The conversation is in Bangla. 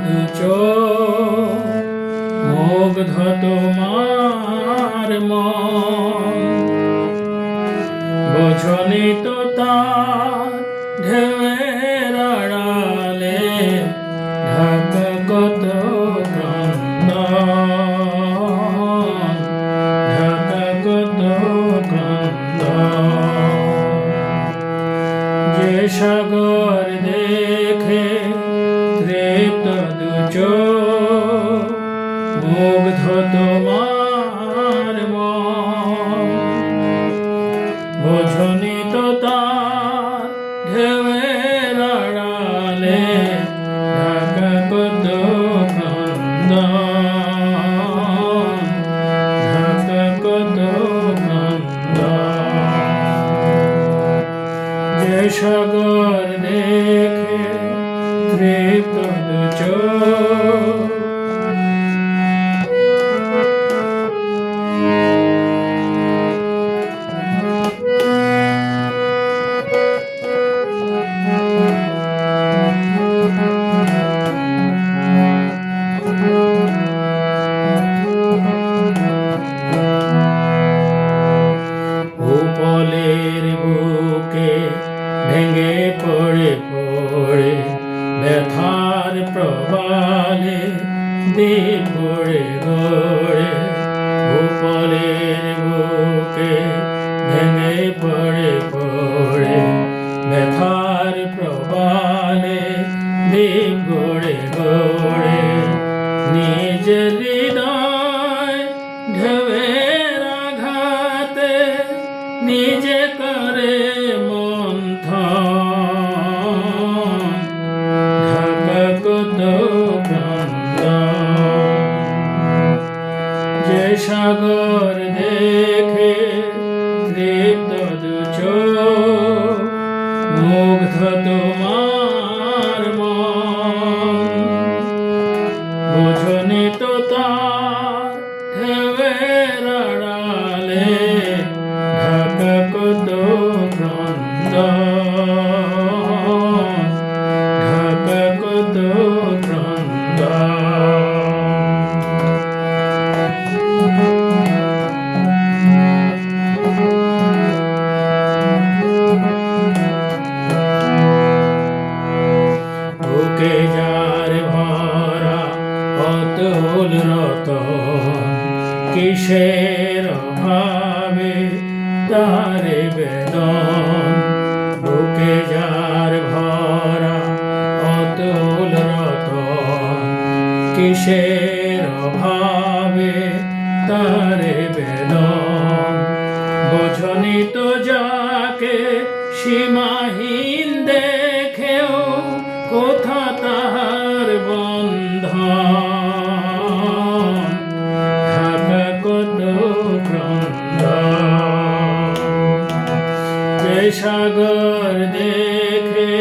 দুচোখ মুগ্ধ তোমার মন, বোঝনি তো তার ঢেউয়ের আড়ালে ঢাকা কত ক্রন্দন, ঢাকা কত ক্রন্দন। যে সাগর দেখে তৃপ্ত দুচোখ মুগ্ধ তোমার মন, বোঝনি তো তার ঢেউয়ের আড়ালে ঢাকা কত ক্রন্দন, ঢাকা কত ক্রন্দন। যে সাগর দেখে তৃপ্ত দুচোখ উপলের বুকে ভেঙে পড়ে পড়ে ব্যথার প্রবালে দ্বীপ গড়ে গড়ে, উপলের বুকে ভেঙে পড়ে পড়ে ব্যথার প্রবালে দ্বীপ গড়ে গড়ে, নিজ হৃদয় ঢেউয়ের আঘাতে নিজে করে মন্থন, ঢাকা কত ক্রন্দন। যে সাগর দেখে তৃপ্ত দুচোখ মুগ্ধ তোমার মন, বোঝনি তো তার ঢেউয়ের আড়ালে ঢাকা কত ক্রন্দন, ঢাকা কত ক্রন্দন। বুকে যার ভরা অতুল রতন, কিসের অভাবে তারে বেদন, বুকে যার ভরা অতুল রতন, কিসের অভাবে তারে বেদন, বোঝনি তো যাকে সীমাহীন দেখেও কোথা তাহার বন্ধন, ঢাকা কত ক্রন্দন। যে সাগর দেখে